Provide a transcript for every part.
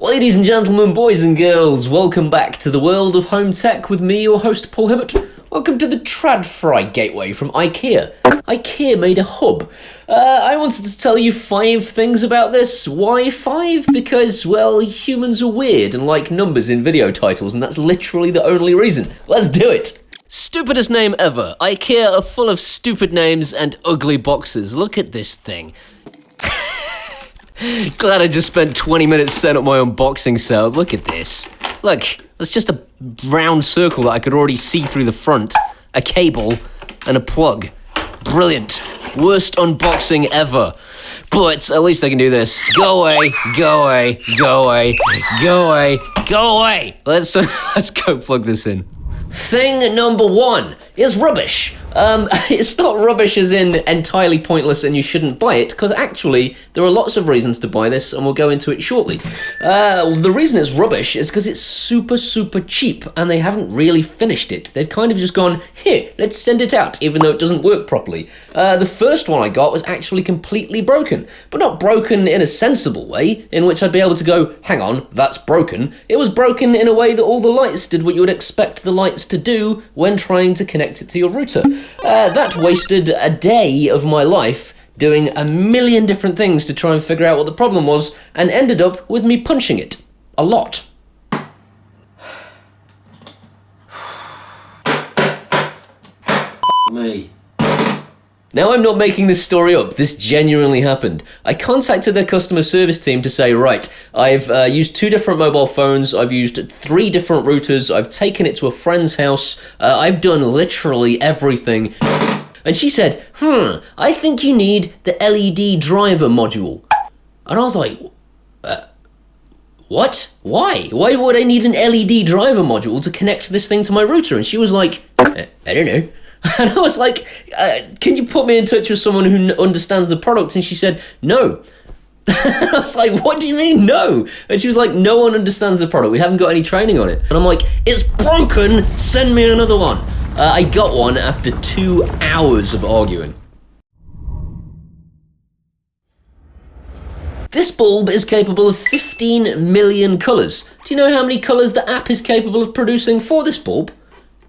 Ladies and gentlemen, boys and girls, welcome back to the world of home tech with me, your host Paul Hibbert. Welcome to the Tradfri gateway from IKEA. IKEA made a hub. I wanted to tell you 5 things about this. Why 5? Because, well, humans are weird and like numbers in video titles, and that's literally the only reason. Let's do it! Stupidest name ever. IKEA are full of stupid names and ugly boxes. Look at this thing. Glad I just spent 20 minutes setting up my unboxing setup. Look at this. Look, it's just a round circle that I could already see through the front, a cable, and a plug. Brilliant. Worst unboxing ever. But at least I can do this. Go away, go away, go away, go away, go away. Let's go plug this in. Thing number 1 is rubbish. It's not rubbish as in entirely pointless and you shouldn't buy it, because actually there are lots of reasons to buy this and we'll go into it shortly. The reason it's rubbish is because it's super cheap and they haven't really finished it. They've kind of just gone, here, let's send it out, even though it doesn't work properly. The first one I got was actually completely broken, but not broken in a sensible way, in which I'd be able to go, hang on, that's broken. It was broken in a way that all the lights did what you would expect the lights to do when trying to connect it to your router. That wasted a day of my life doing a million different things to try and figure out what the problem was, and ended up with me punching it. A lot. Me. Now, I'm not making this story up, this genuinely happened. I contacted their customer service team to say, right, I've used 2 different mobile phones, I've used 3 different routers, I've taken it to a friend's house, I've done literally everything. And she said, I think you need the LED driver module. And I was like, what? Why? Why would I need an LED driver module to connect this thing to my router? And she was like, I don't know. And I was like, can you put me in touch with someone who understands the product? And she said, no. I was like, what do you mean, no? And she was like, no one understands the product. We haven't got any training on it. And I'm like, it's broken. Send me another one. I got one after 2 hours of arguing. This bulb is capable of 15 million colours. Do you know how many colours the app is capable of producing for this bulb?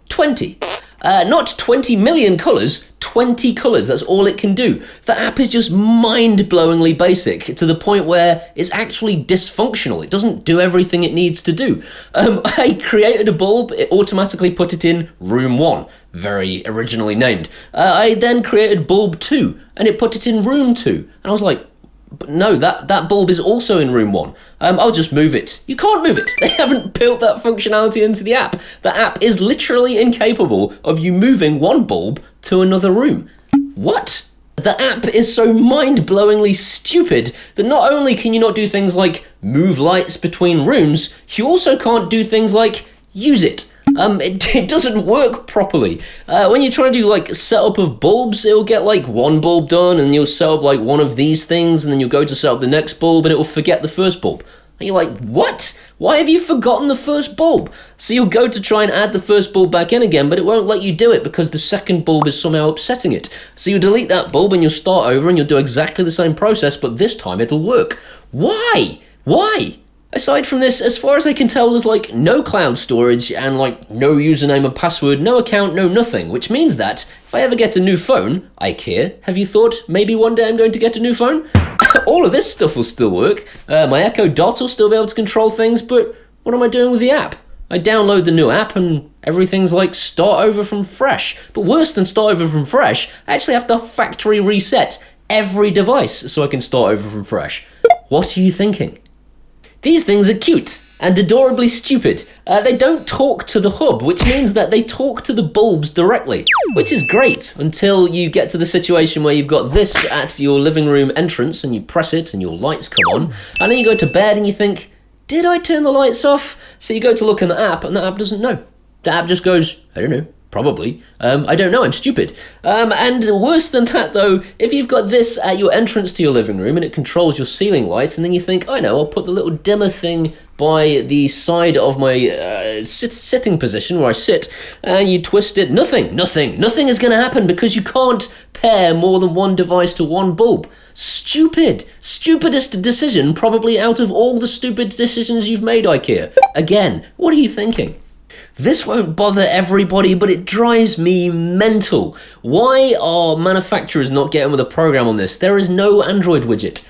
20. Not 20 million colours, 20 colours, that's all it can do. The app is just mind-blowingly basic, to the point where it's actually dysfunctional. It doesn't do everything it needs to do. I created a bulb, it automatically put it in room 1, very originally named. I then created bulb 2, and it put it in room 2. And I was like, but no, that bulb is also in room 1. I'll just move it. You can't move it. They haven't built that functionality into the app. The app is literally incapable of you moving one bulb to another room. What? The app is so mind-blowingly stupid that not only can you not do things like move lights between rooms, you also can't do things like use it. It doesn't work properly. When you try to do like setup of bulbs, it'll get like one bulb done and you'll set up like one of these things, and then you'll go to set up the next bulb and it will forget the first bulb. And you're like, what? Why have you forgotten the first bulb? So you'll go to try and add the first bulb back in again, but it won't let you do it because the second bulb is somehow upsetting it. So you delete that bulb and you'll start over and you'll do exactly the same process, but this time it'll work. Why? Why? Aside from this, as far as I can tell, there's like no cloud storage and like no username and password, no account, no nothing, which means that if I ever get a new phone, IKEA, have you thought maybe one day I'm going to get a new phone? All of this stuff will still work. My Echo Dot will still be able to control things, but what am I doing with the app? I download the new app and everything's like start over from fresh. But worse than start over from fresh, I actually have to factory reset every device so I can start over from fresh. What are you thinking? These things are cute and adorably stupid. They don't talk to the hub, which means that they talk to the bulbs directly, which is great until you get to the situation where you've got this at your living room entrance and you press it and your lights come on, and then you go to bed and you think, did I turn the lights off? So you go to look in the app and the app doesn't know. The app just goes, I don't know. Probably. I don't know, I'm stupid. And worse than that though, if you've got this at your entrance to your living room and it controls your ceiling light, and then you think, I know, I'll put the little dimmer thing by the side of my sitting position where I sit, and you twist it. Nothing is going to happen because you can't pair more than one device to one bulb. Stupidest decision probably out of all the stupid decisions you've made, IKEA. Again, what are you thinking? This won't bother everybody, but it drives me mental. Why are manufacturers not getting with a program on this? There is no Android widget.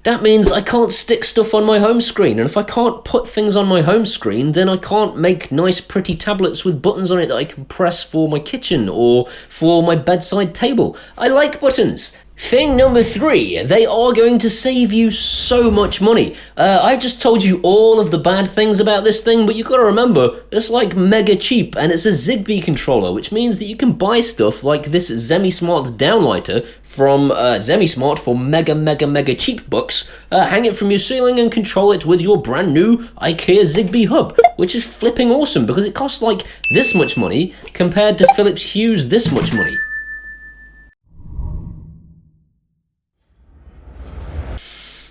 That means I can't stick stuff on my home screen, and if I can't put things on my home screen, then I can't make nice pretty tablets with buttons on it that I can press for my kitchen or for my bedside table. I like buttons. Thing number 3, they are going to save you so much money. I've just told you all of the bad things about this thing, but you've got to remember, it's like mega cheap, and it's a Zigbee controller, which means that you can buy stuff like this Zemismart downlighter from Zemismart for mega cheap bucks, hang it from your ceiling and control it with your brand new IKEA Zigbee hub, which is flipping awesome because it costs like this much money compared to Philips Hue's this much money.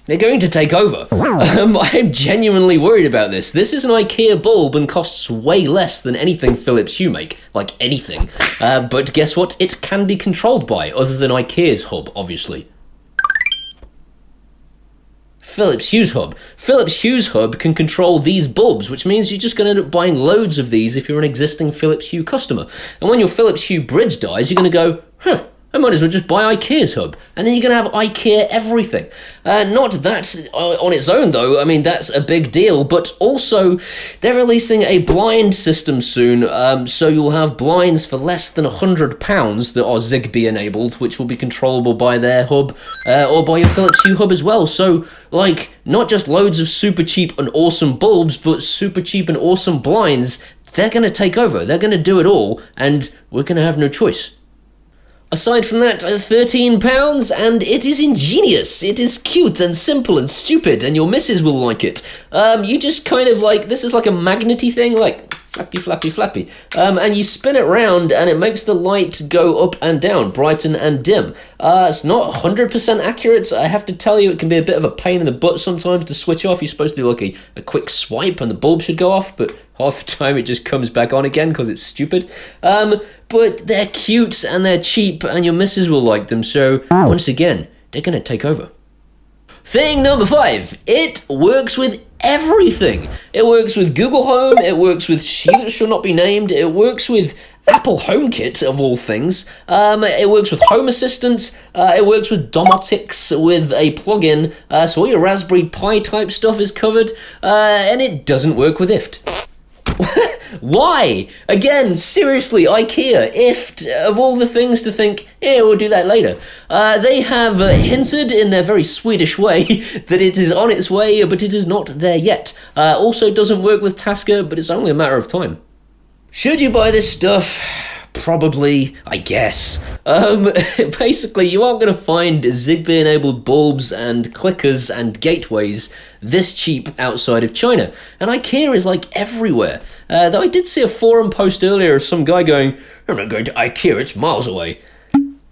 They're going to take over. I'm genuinely worried about this. This is an IKEA bulb and costs way less than anything Philips Hue make, like anything. But guess what? It can be controlled by, other than IKEA's hub, obviously. Philips Hue's hub. Philips Hue's hub can control these bulbs, which means you're just going to end up buying loads of these if you're an existing Philips Hue customer. And when your Philips Hue bridge dies, you're going to go, I might as well just buy IKEA's hub, and then you're going to have IKEA everything. Not that on its own, though. I mean, that's a big deal, but also they're releasing a blind system soon, so you'll have blinds for less than £100 that are Zigbee enabled, which will be controllable by their hub, or by your Philips Hue hub as well. So, like, not just loads of super cheap and awesome bulbs, but super cheap and awesome blinds. They're going to take over. They're going to do it all, and we're going to have no choice. Aside from that, £13, and it is ingenious. It is cute and simple and stupid, and your missus will like it. You just kind of like, this is like a magnety thing, like flappy, and you spin it round, and it makes the light go up and down, brighten and dim. It's not 100% accurate. I have to tell you, it can be a bit of a pain in the butt sometimes to switch off. You're supposed to do like a quick swipe, and the bulb should go off, but half the time it just comes back on again because it's stupid. But they're cute and they're cheap, and your missus will like them, so once again, they're going to take over. Thing number 5, it works with everything. It works with Google Home, it works with She That Shall Not Be Named, it works with Apple HomeKit, of all things. It works with Home Assistant, it works with Domotics with a plugin, so all your Raspberry Pi type stuff is covered, and it doesn't work with IFT. Why? Again, seriously, IKEA, IFT, of all the things to think, we'll do that later. They have hinted in their very Swedish way that it is on its way, but it is not there yet. Also doesn't work with Tasker, but it's only a matter of time. Should you buy this stuff? Probably, I guess. Basically, you aren't going to find Zigbee-enabled bulbs and clickers and gateways this cheap outside of China. And IKEA is like everywhere. Though I did see a forum post earlier of some guy going, I'm not going to IKEA, it's miles away.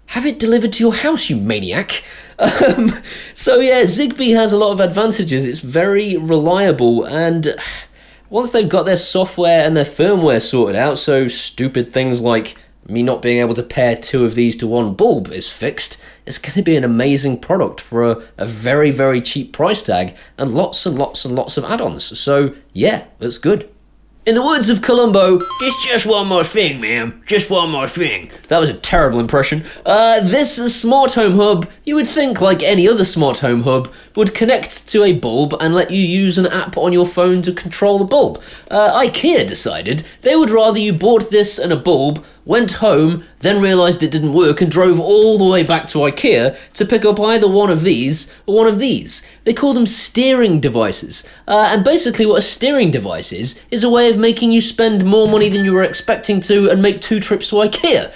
Have it delivered to your house, you maniac. So yeah, Zigbee has a lot of advantages. It's very reliable, and once they've got their software and their firmware sorted out, so stupid things like me not being able to pair 2 of these to one bulb is fixed, it's going to be an amazing product for a very, very cheap price tag and lots and lots of add-ons. So yeah, that's good. In the words of Columbo, it's just one more thing, ma'am. Just one more thing. That was a terrible impression. This smart home hub, you would think, like any other smart home hub, would connect to a bulb and let you use an app on your phone to control the bulb. IKEA decided they would rather you bought this and a bulb, went home, then realised it didn't work and drove all the way back to IKEA to pick up either one of these or one of these. They call them steering devices. And basically what a steering device is a way of making you spend more money than you were expecting to and make 2 trips to IKEA.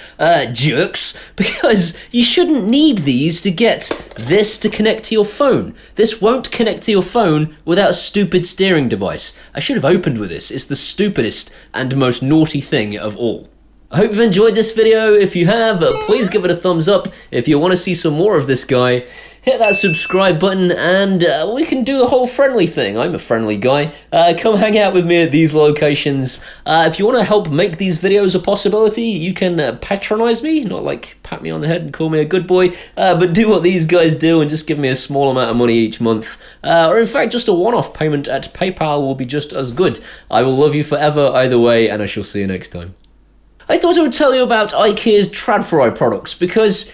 Jerks. Because you shouldn't need these to get this to connect to your phone. This won't connect to your phone without a stupid steering device. I should have opened with this. It's the stupidest and most naughty thing of all. I hope you've enjoyed this video. If you have, please give it a thumbs up. If you want to see some more of this guy, hit that subscribe button and we can do the whole friendly thing. I'm a friendly guy. Come hang out with me at these locations. If you want to help make these videos a possibility, you can patronize me, not like pat me on the head and call me a good boy, but do what these guys do and just give me a small amount of money each month. Or in fact, just a one-off payment at PayPal will be just as good. I will love you forever either way, and I shall see you next time. I thought I would tell you about IKEA's Tradfri products because...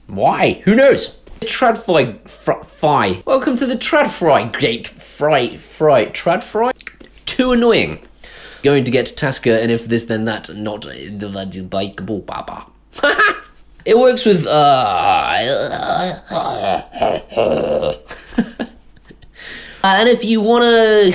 why? Who knows? Tradfri. Welcome to the Tradfri gate. Tradfri? Too annoying. Going to get Tasker, and if this then that, not the bikeable baba. It works with and if you wanna